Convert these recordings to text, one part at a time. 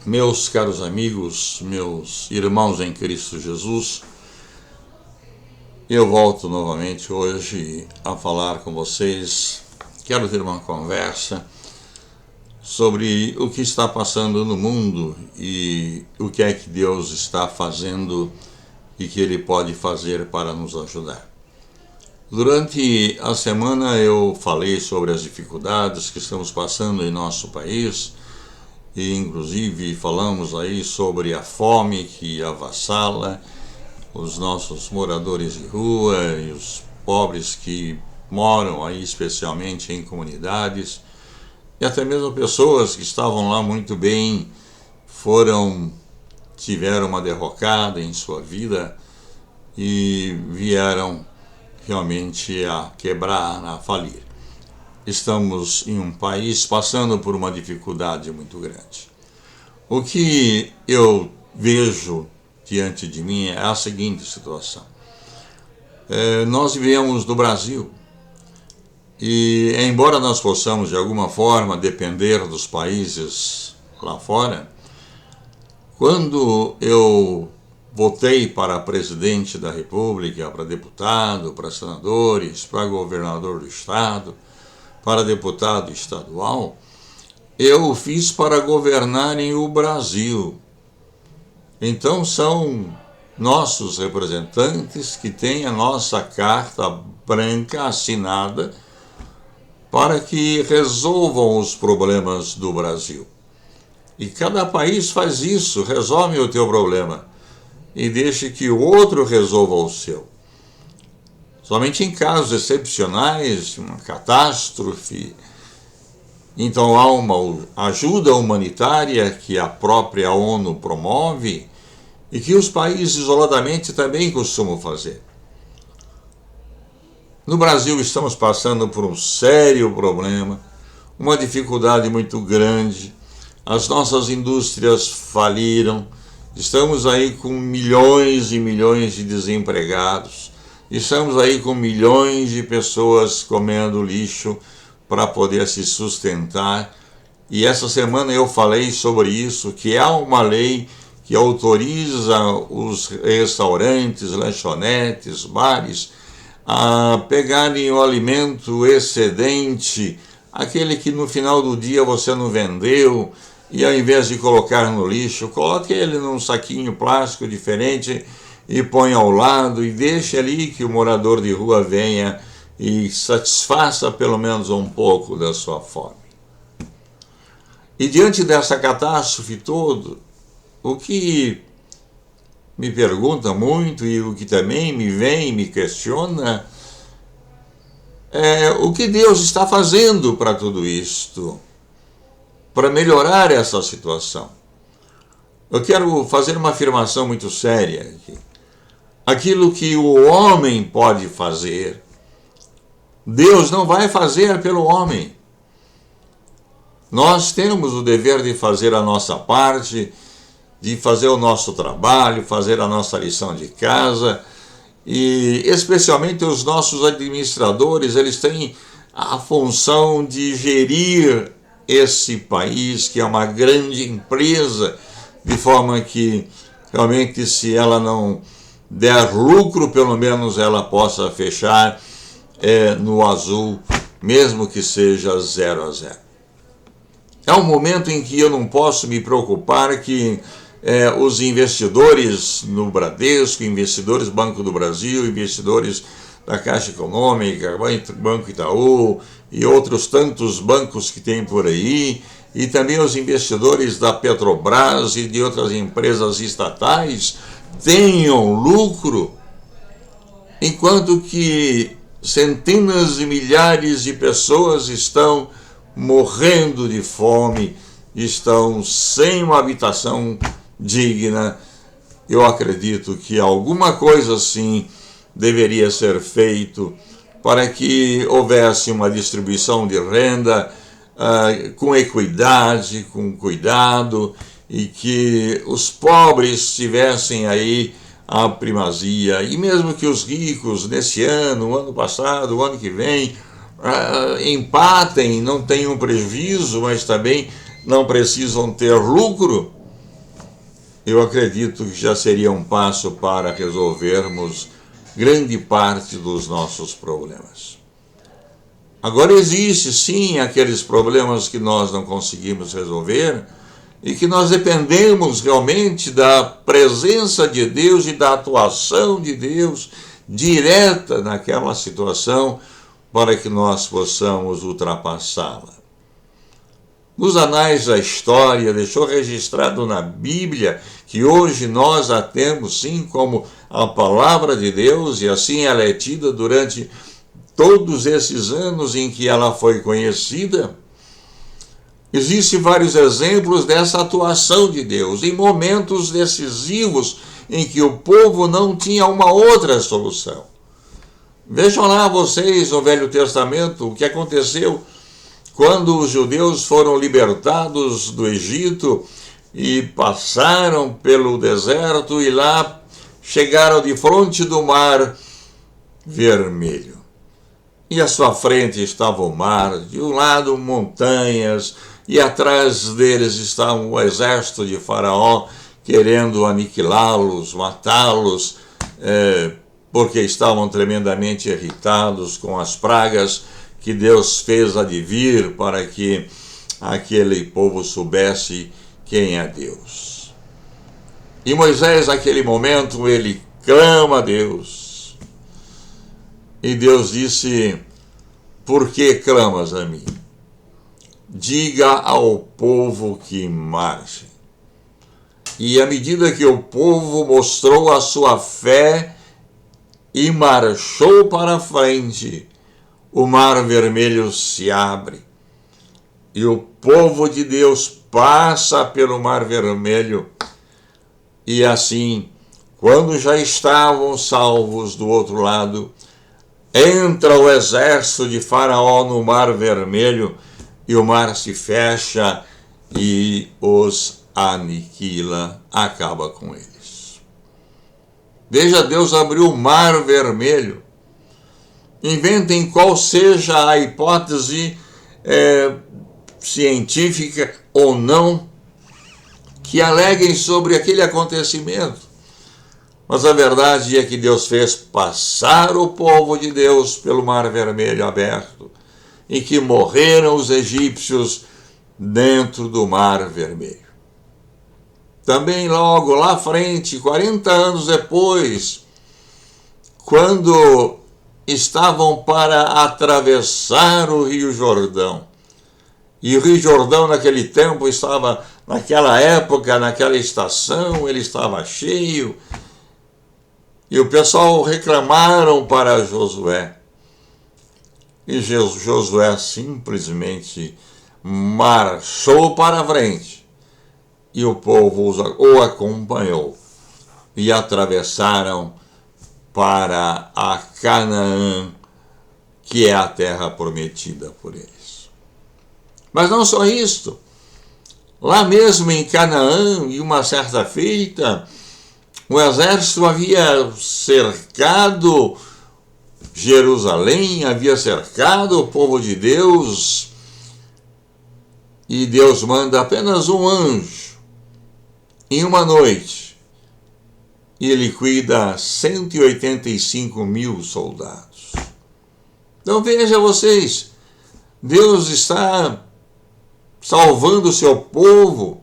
Meus caros amigos, meus irmãos em Cristo Jesus, eu volto novamente hoje a falar com vocês. Quero ter uma conversa sobre o que está passando no mundo e o que é que Deus está fazendo e que Ele pode fazer para nos ajudar. Durante a semana eu falei sobre as dificuldades que estamos passando em nosso país e inclusive falamos aí sobre a fome que avassala os nossos moradores de rua e os pobres que moram aí especialmente em comunidades e até mesmo pessoas que estavam lá muito bem tiveram uma derrocada em sua vida e vieram realmente a quebrar, a falir. Estamos em um país passando por uma dificuldade muito grande. O que eu vejo diante de mim é a seguinte situação. Nós vivemos no Brasil e, embora nós possamos de alguma forma depender dos países lá fora, quando eu votei para presidente da República, para deputado, para senadores, para governador do estado, para deputado estadual, eu fiz para governarem o Brasil. Então são nossos representantes que têm a nossa carta branca assinada para que resolvam os problemas do Brasil. E cada país faz isso, resolve o teu problema e deixe que o outro resolva o seu. Somente em casos excepcionais, uma catástrofe, então há uma ajuda humanitária que a própria ONU promove e que os países isoladamente também costumam fazer. No Brasil estamos passando por um sério problema, uma dificuldade muito grande, as nossas indústrias faliram, estamos aí com milhões e milhões de desempregados, estamos aí com milhões de pessoas comendo lixo para poder se sustentar. E essa semana eu falei sobre isso, que há uma lei que autoriza os restaurantes, lanchonetes, bares, a pegarem o alimento excedente, aquele que no final do dia você não vendeu, e ao invés de colocar no lixo, coloque ele num saquinho plástico diferente e põe ao lado e deixe ali que o morador de rua venha e satisfaça pelo menos um pouco da sua fome. E diante dessa catástrofe toda, o que me pergunta muito e o que também me vem e me questiona é o que Deus está fazendo para tudo isto, para melhorar essa situação. Eu quero fazer uma afirmação muito séria aqui. Aquilo que o homem pode fazer, Deus não vai fazer pelo homem. Nós temos o dever de fazer a nossa parte, de fazer o nosso trabalho, fazer a nossa lição de casa, e especialmente os nossos administradores, eles têm a função de gerir esse país, que é uma grande empresa, de forma que realmente, se ela não der lucro, pelo menos ela possa fechar no azul, mesmo que seja 0-0. É um momento em que eu não posso me preocupar que os investidores no Bradesco, investidores Banco do Brasil, investidores da Caixa Econômica, Banco Itaú e outros tantos bancos que tem por aí, e também os investidores da Petrobras e de outras empresas estatais tenham lucro, enquanto que centenas de milhares de pessoas estão morrendo de fome, estão sem uma habitação digna. Eu acredito que alguma coisa assim deveria ser feito para que houvesse uma distribuição de renda com equidade, com cuidado, e que os pobres tivessem aí a primazia, e mesmo que os ricos nesse ano, o ano passado, o ano que vem, empatem, não tenham prejuízo, mas também não precisam ter lucro, eu acredito que já seria um passo para resolvermos grande parte dos nossos problemas. Agora existe sim aqueles problemas que nós não conseguimos resolver e que nós dependemos realmente da presença de Deus e da atuação de Deus direta naquela situação para que nós possamos ultrapassá-la. Nos anais da história, deixou registrado na Bíblia, que hoje nós a temos sim como a palavra de Deus, e assim ela é tida durante todos esses anos em que ela foi conhecida. Existem vários exemplos dessa atuação de Deus, em momentos decisivos em que o povo não tinha uma outra solução. Vejam lá vocês no Velho Testamento o que aconteceu quando os judeus foram libertados do Egito e passaram pelo deserto e lá chegaram de frente do Mar Vermelho. E à sua frente estava o mar, de um lado montanhas, e atrás deles estava o exército de Faraó querendo aniquilá-los, matá-los, porque estavam tremendamente irritados com as pragas que Deus fez advir para que aquele povo soubesse quem é Deus. E Moisés, naquele momento, ele clama a Deus. E Deus disse: por que clamas a mim? Diga ao povo que marche. E à medida que o povo mostrou a sua fé e marchou para a frente, o Mar Vermelho se abre. E o povo de Deus passa pelo Mar Vermelho. E assim, quando já estavam salvos do outro lado, entra o exército de Faraó no Mar Vermelho e o mar se fecha e os aniquila, acaba com eles. Veja, Deus abriu o Mar Vermelho. Inventem qual seja a hipótese científica ou não que aleguem sobre aquele acontecimento. Mas a verdade é que Deus fez passar o povo de Deus pelo Mar Vermelho aberto, em que morreram os egípcios dentro do Mar Vermelho. Também logo lá à frente, 40 anos depois, quando estavam para atravessar o Rio Jordão, e o Rio Jordão naquele tempo estava, naquela época, naquela estação, ele estava cheio, e o pessoal reclamaram para Josué. E Josué simplesmente marchou para a frente. E o povo o acompanhou. E atravessaram para a Canaã, que é a terra prometida por eles. Mas não só isto. Lá mesmo em Canaã, em uma certa feita, o exército havia cercado Jerusalém, havia cercado o povo de Deus, e Deus manda apenas um anjo em uma noite, e ele cuida 185 mil soldados. Então veja vocês, Deus está salvando o seu povo,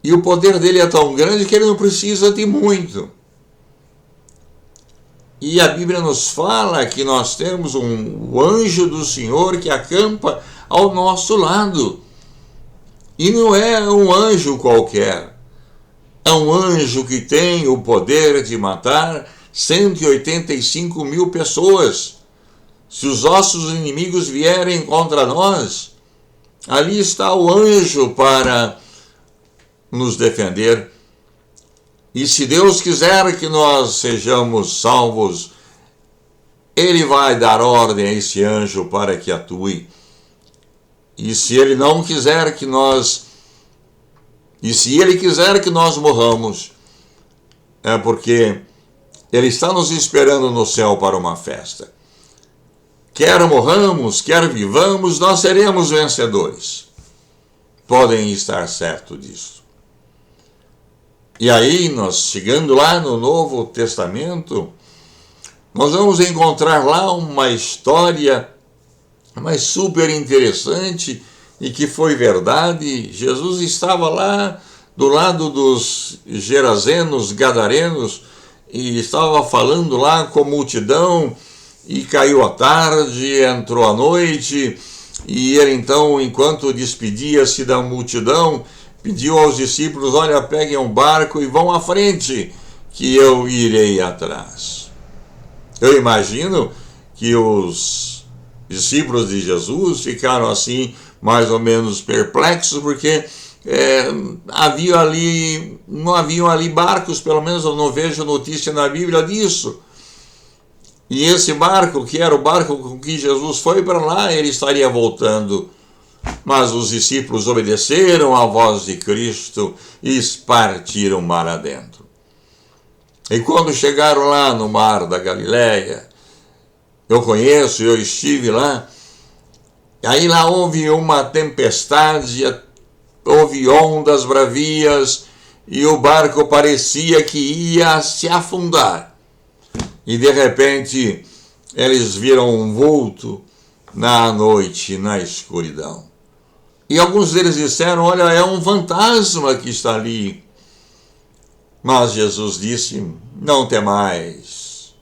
e o poder dele é tão grande que ele não precisa de muito. E a Bíblia nos fala que nós temos um anjo do Senhor que acampa ao nosso lado. E não é um anjo qualquer. É um anjo que tem o poder de matar 185 mil pessoas. Se os nossos inimigos vierem contra nós, ali está o anjo para nos defender. E se Deus quiser que nós sejamos salvos, Ele vai dar ordem a esse anjo para que atue. E se Ele não quiser que nós... E se Ele quiser que nós morramos, é porque Ele está nos esperando no céu para uma festa. Quer morramos, quer vivamos, nós seremos vencedores. Podem estar certos disso. E aí, nós chegando lá no Novo Testamento, nós vamos encontrar lá uma história, mas super interessante e que foi verdade. Jesus estava lá do lado dos Gerazenos, Gadarenos, e estava falando lá com a multidão, e caiu a tarde, entrou a noite, e ele então, enquanto despedia-se da multidão, pediu aos discípulos: olha, peguem um barco e vão à frente, que eu irei atrás. Eu imagino que os discípulos de Jesus ficaram assim, mais ou menos perplexos, porque não haviam ali barcos, pelo menos eu não vejo notícia na Bíblia disso. E esse barco, que era o barco com que Jesus foi para lá, ele estaria voltando. Mas os discípulos obedeceram à voz de Cristo e partiram mar adentro. E quando chegaram lá no mar da Galileia, eu estive lá, aí lá houve uma tempestade, houve ondas bravias, e o barco parecia que ia se afundar. E de repente eles viram um vulto na noite, na escuridão. E alguns deles disseram: olha, é um fantasma que está ali. Mas Jesus disse: não temais,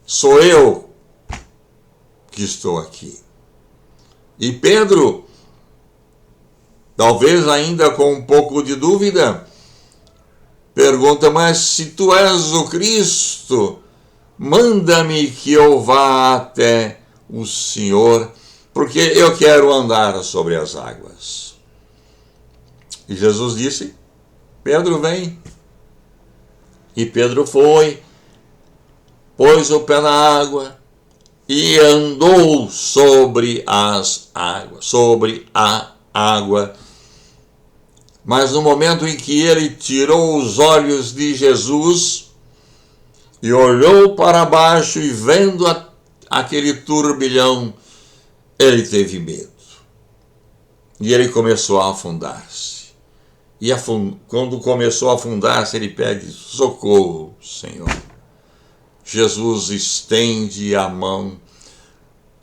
sou eu que estou aqui. E Pedro, talvez ainda com um pouco de dúvida, pergunta: mas se tu és o Cristo, manda-me que eu vá até o Senhor, porque eu quero andar sobre as águas. E Jesus disse: Pedro, vem. E Pedro foi, pôs o pé na água e andou sobre as águas, sobre a água. Mas no momento em que ele tirou os olhos de Jesus e olhou para baixo e vendo aquele turbilhão, ele teve medo. E ele começou a afundar-se. E quando começou a afundar-se, ele pede: socorro, Senhor. Jesus estende a mão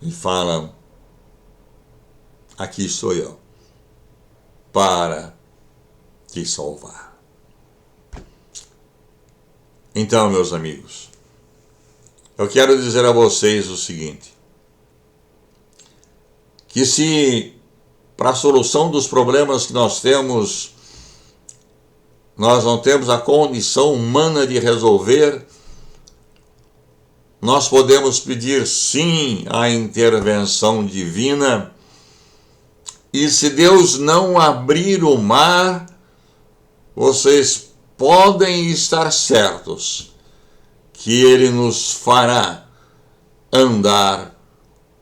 e fala: aqui estou eu, para te salvar. Então, meus amigos, eu quero dizer a vocês o seguinte: que se para a solução dos problemas que nós temos, nós não temos a condição humana de resolver, nós podemos pedir sim a intervenção divina. E se Deus não abrir o mar, vocês podem estar certos que Ele nos fará andar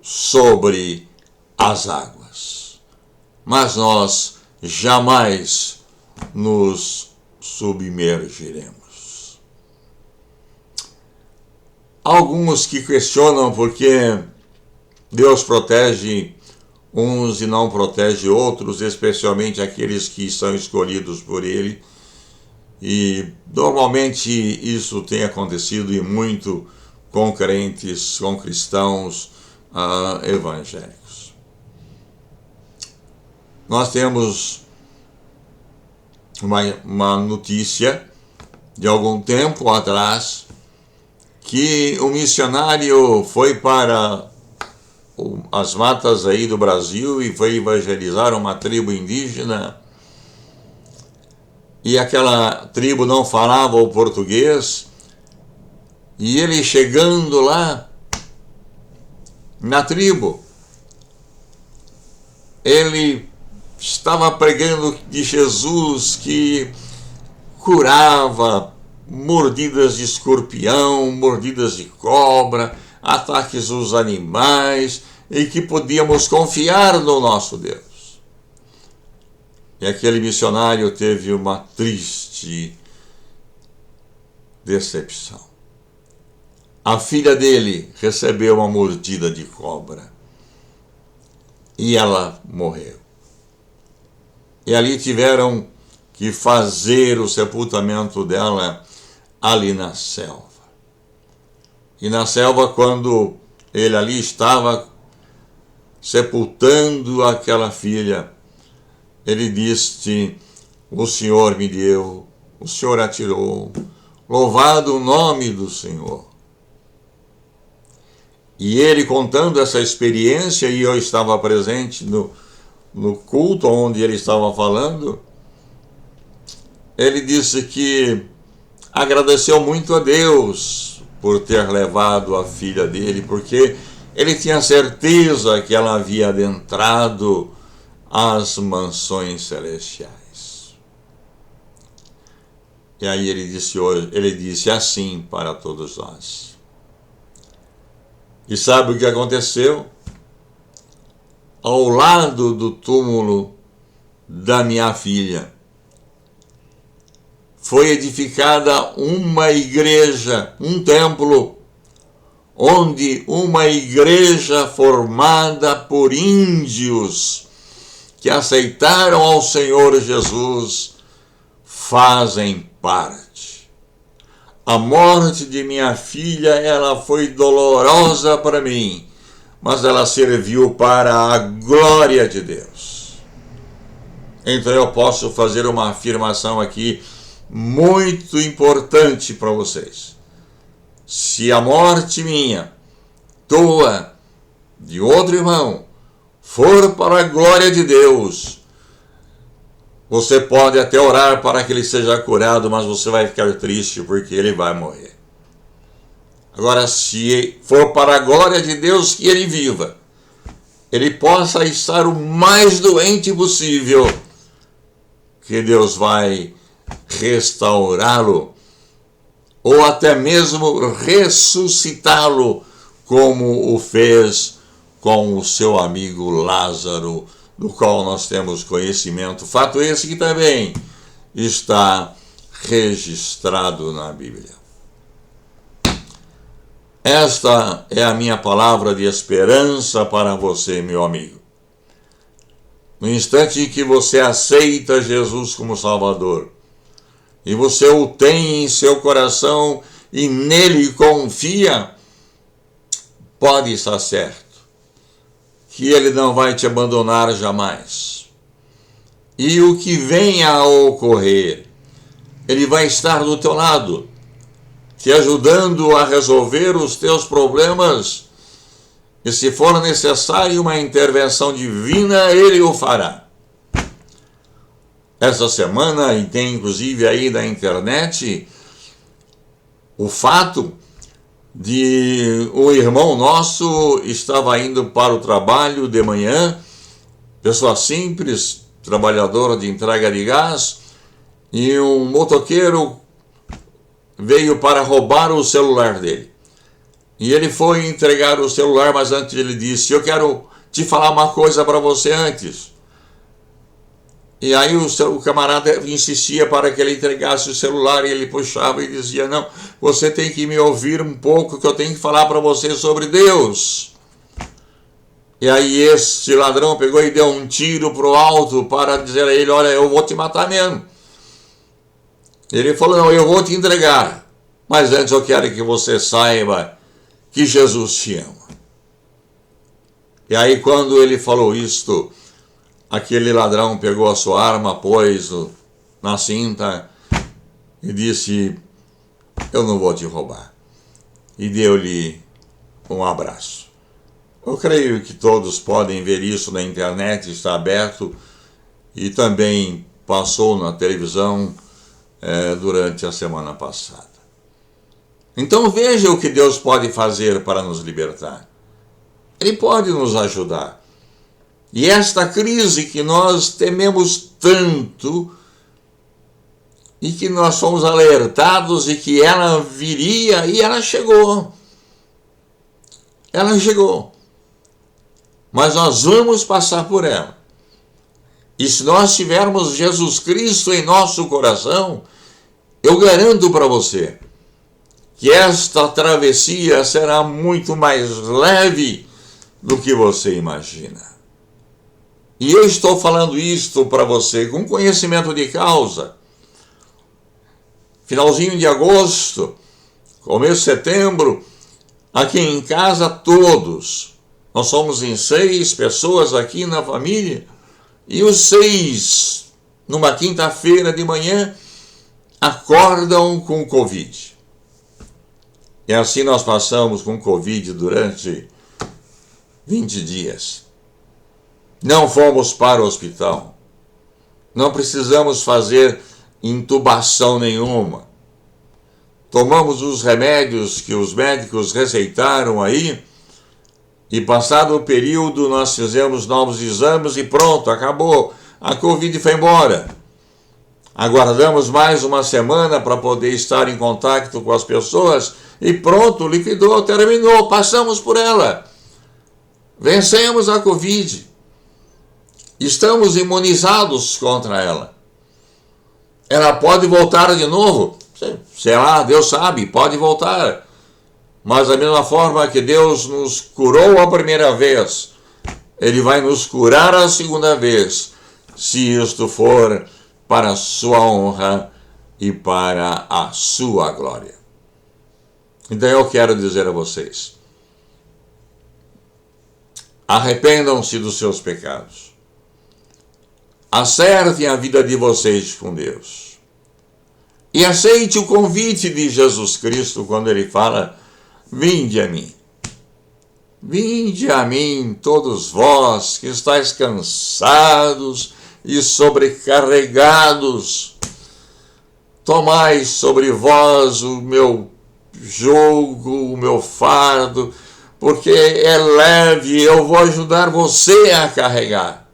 sobre as águas. Mas nós jamais nos submergiremos. Alguns que questionam porque Deus protege uns e não protege outros, especialmente aqueles que são escolhidos por Ele. E normalmente isso tem acontecido e muito com crentes, com cristãos evangélicos. Nós temos uma notícia de algum tempo atrás que um missionário foi para as matas aí do Brasil e foi evangelizar uma tribo indígena, e aquela tribo não falava o português, e ele chegando lá na tribo, ele estava pregando de Jesus que curava mordidas de escorpião, mordidas de cobra, ataques dos animais, e que podíamos confiar no nosso Deus. E aquele missionário teve uma triste decepção. A filha dele recebeu uma mordida de cobra e ela morreu. E ali tiveram que fazer o sepultamento dela ali na selva. E na selva, quando ele ali estava sepultando aquela filha, ele disse: o Senhor me deu, o Senhor atirou, louvado o nome do Senhor. E ele contando essa experiência, e eu estava presente no culto onde ele estava falando, ele disse que agradeceu muito a Deus por ter levado a filha dele, porque ele tinha certeza que ela havia adentrado as mansões celestiais. E aí ele disse assim para todos nós. E sabe o que aconteceu? Ao lado do túmulo da minha filha foi edificada uma igreja, um templo, onde uma igreja formada por índios que aceitaram ao Senhor Jesus fazem parte. A morte de minha filha, ela foi dolorosa para mim, mas ela serviu para a glória de Deus. Então eu posso fazer uma afirmação aqui muito importante para vocês. Se a morte minha, tua, de outro irmão, for para a glória de Deus, você pode até orar para que ele seja curado, mas você vai ficar triste porque ele vai morrer. Agora, se for para a glória de Deus que ele viva, ele possa estar o mais doente possível, que Deus vai restaurá-lo, ou até mesmo ressuscitá-lo, como o fez com o seu amigo Lázaro, do qual nós temos conhecimento. Fato esse que também está registrado na Bíblia. Esta é a minha palavra de esperança para você, meu amigo. No instante em que você aceita Jesus como Salvador, e você o tem em seu coração e nele confia, pode estar certo que ele não vai te abandonar jamais. E o que venha a ocorrer, ele vai estar do teu lado, te ajudando a resolver os teus problemas, e se for necessário uma intervenção divina, ele o fará. Essa semana, e tem inclusive aí na internet, o fato de um irmão nosso estava indo para o trabalho de manhã, pessoa simples, trabalhadora de entrega de gás, e um motoqueiro veio para roubar o celular dele. E ele foi entregar o celular, mas antes ele disse: eu quero te falar uma coisa para você antes. E aí o camarada insistia para que ele entregasse o celular, e ele puxava e dizia: não, você tem que me ouvir um pouco, que eu tenho que falar para você sobre Deus. E aí esse ladrão pegou e deu um tiro para o alto para dizer a ele: olha, eu vou te matar mesmo. Ele falou: não, eu vou te entregar, mas antes eu quero que você saiba que Jesus te ama. E aí quando ele falou isto, aquele ladrão pegou a sua arma, pôs na cinta e disse: eu não vou te roubar. E deu-lhe um abraço. Eu creio que todos podem ver isso na internet, está aberto, e também passou na televisão durante a semana passada. Então veja o que Deus pode fazer para nos libertar. Ele pode nos ajudar. E esta crise que nós tememos tanto, e que nós fomos alertados e que ela viria, e ela chegou. Ela chegou. Mas nós vamos passar por ela. E se nós tivermos Jesus Cristo em nosso coração, eu garanto para você que esta travessia será muito mais leve do que você imagina. E eu estou falando isto para você com conhecimento de causa. Finalzinho de agosto, começo de setembro, aqui em casa todos, nós somos em 6 pessoas aqui na família, e os 6, numa quinta-feira de manhã, acordam com Covid. E assim nós passamos com Covid durante 20 dias. Não fomos para o hospital. Não precisamos fazer intubação nenhuma. Tomamos os remédios que os médicos receitaram aí, e passado o período nós fizemos novos exames e pronto, acabou. A Covid foi embora. Aguardamos mais uma semana para poder estar em contato com as pessoas e pronto, liquidou, terminou, passamos por ela. Vencemos a Covid. Estamos imunizados contra ela. Ela pode voltar de novo? Sei lá, Deus sabe, pode voltar. Mas da mesma forma que Deus nos curou a primeira vez, Ele vai nos curar a segunda vez, se isto for para a sua honra e para a sua glória. Então eu quero dizer a vocês, arrependam-se dos seus pecados. Acertem a vida de vocês com Deus. E aceite o convite de Jesus Cristo quando Ele fala: vinde a mim. Vinde a mim, todos vós que estáis cansados e sobrecarregados. Tomai sobre vós o meu jugo, o meu fardo, porque é leve, eu vou ajudar você a carregar.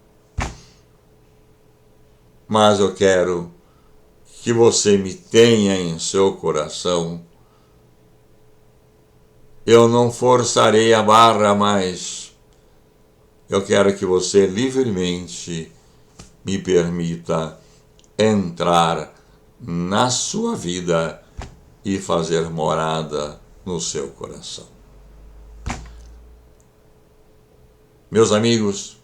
Mas eu quero que você me tenha em seu coração. Eu não forçarei a barra, mas eu quero que você livremente me permita entrar na sua vida e fazer morada no seu coração. Meus amigos,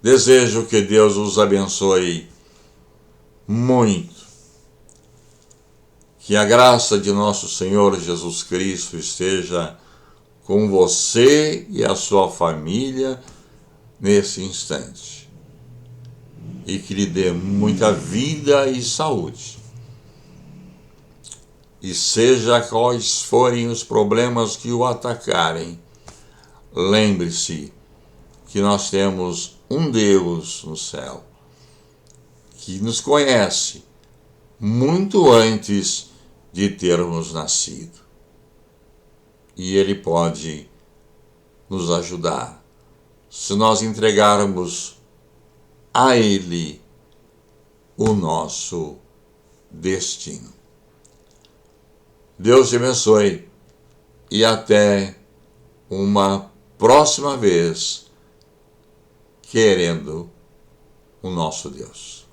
desejo que Deus os abençoe muito. Que a graça de nosso Senhor Jesus Cristo esteja com você e a sua família nesse instante. E que lhe dê muita vida e saúde. E seja quais forem os problemas que o atacarem, lembre-se que nós temos um Deus no céu que nos conhece muito antes de termos nascido. E Ele pode nos ajudar se nós entregarmos a Ele o nosso destino. Deus te abençoe e até uma próxima vez, querendo o nosso Deus.